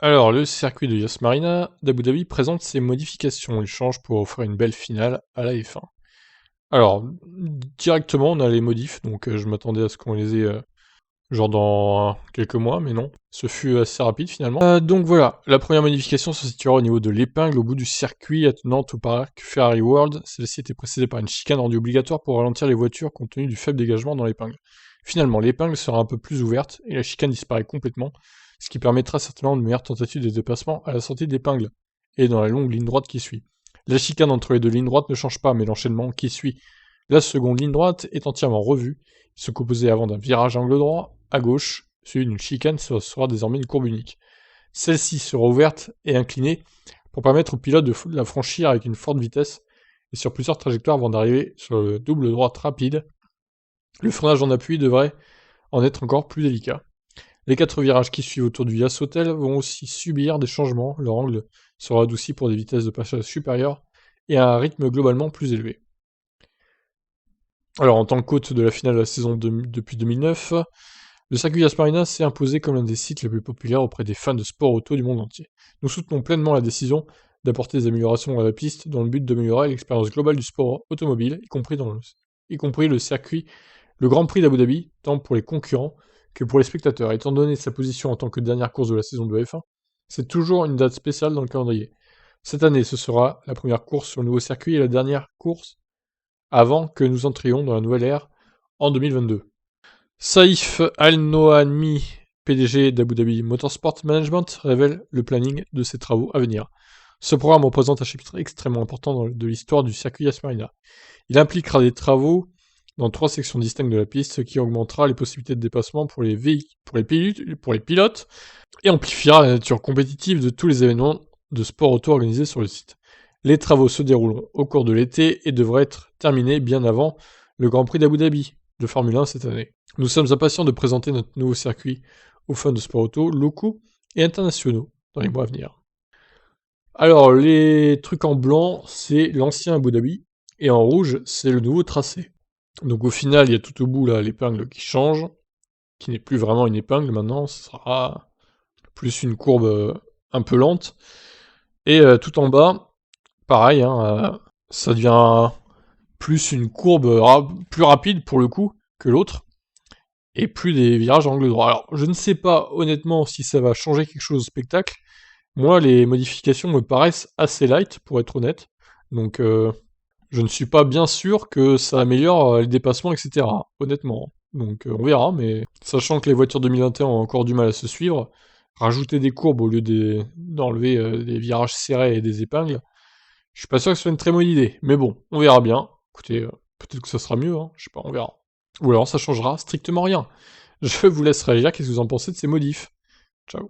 Alors, le circuit de Yas Marina d'Abu Dhabi présente ses modifications. Il change pour offrir une belle finale à la F1. Alors, directement, on a les modifs, donc je m'attendais à ce qu'on les ait genre dans quelques mois, mais non. Ce fut assez rapide finalement. Donc voilà, la première modification se situera au niveau de l'épingle au bout du circuit attenant au parc Ferrari World. Celle-ci était précédée par une chicane rendue obligatoire pour ralentir les voitures compte tenu du faible dégagement dans l'épingle. Finalement, l'épingle sera un peu plus ouverte et la chicane disparaît complètement, ce qui permettra certainement une meilleure tentative de dépassement à la sortie de l'épingle et dans la longue ligne droite qui suit. La chicane entre les deux lignes droites ne change pas, mais l'enchaînement qui suit la seconde ligne droite est entièrement revue. Il se composait avant d'un virage angle droit à gauche, suivi d'une chicane, ce sera désormais une courbe unique. Celle-ci sera ouverte et inclinée pour permettre au pilote de la franchir avec une forte vitesse et sur plusieurs trajectoires avant d'arriver sur le double droite rapide. Le freinage en appui devrait en être encore plus délicat. Les 4 virages qui suivent autour du Yas Hotel vont aussi subir des changements, leur angle sera adouci pour des vitesses de passage supérieures et à un rythme globalement plus élevé. Alors en tant qu'hôte de la finale de la saison depuis 2009, le circuit Yas Marina s'est imposé comme l'un des sites les plus populaires auprès des fans de sport auto du monde entier. Nous soutenons pleinement la décision d'apporter des améliorations à la piste dans le but d'améliorer l'expérience globale du sport automobile, y compris le circuit, le Grand Prix d'Abu Dhabi, tant pour les concurrents que pour les spectateurs. Étant donné sa position en tant que dernière course de la saison de F1, c'est toujours une date spéciale dans le calendrier. Cette année, ce sera la première course sur le nouveau circuit et la dernière course avant que nous entrions dans la nouvelle ère en 2022. Saïf Al-Noami, PDG d'Abu Dhabi Motorsport Management, révèle le planning de ses travaux à venir. Ce programme représente un chapitre extrêmement important de l'histoire du circuit Yas Marina. Il impliquera des travaux dans 3 sections distinctes de la piste, ce qui augmentera les possibilités de dépassement pour les pilotes et amplifiera la nature compétitive de tous les événements de sport auto organisés sur le site. Les travaux se dérouleront au cours de l'été et devraient être terminés bien avant le Grand Prix d'Abu Dhabi de Formule 1 cette année. Nous sommes impatients de présenter notre nouveau circuit aux fans de sport auto locaux et internationaux dans les mois à venir. Alors, les trucs en blanc, c'est l'ancien Abu Dhabi, et en rouge, c'est le nouveau tracé. Donc au final, il y a tout au bout là l'épingle qui change, qui n'est plus vraiment une épingle maintenant, ce sera plus une courbe un peu lente. Et tout en bas, pareil, hein, ça devient plus une courbe plus rapide pour le coup que l'autre, et plus des virages à angle droit. Alors, je ne sais pas honnêtement si ça va changer quelque chose au spectacle. Moi, les modifications me paraissent assez light, pour être honnête. Donc, je ne suis pas bien sûr que ça améliore les dépassements, etc. Honnêtement. Donc, on verra, mais sachant que les voitures 2021 ont encore du mal à se suivre, rajouter des courbes au lieu d'enlever des virages serrés et des épingles, je suis pas sûr que ce soit une très bonne idée. Mais bon, on verra bien. Écoutez, peut-être que ça sera mieux, hein, je sais pas, on verra. Ou alors ça changera strictement rien. Je vous laisse réagir, qu'est-ce que vous en pensez de ces modifs? Ciao.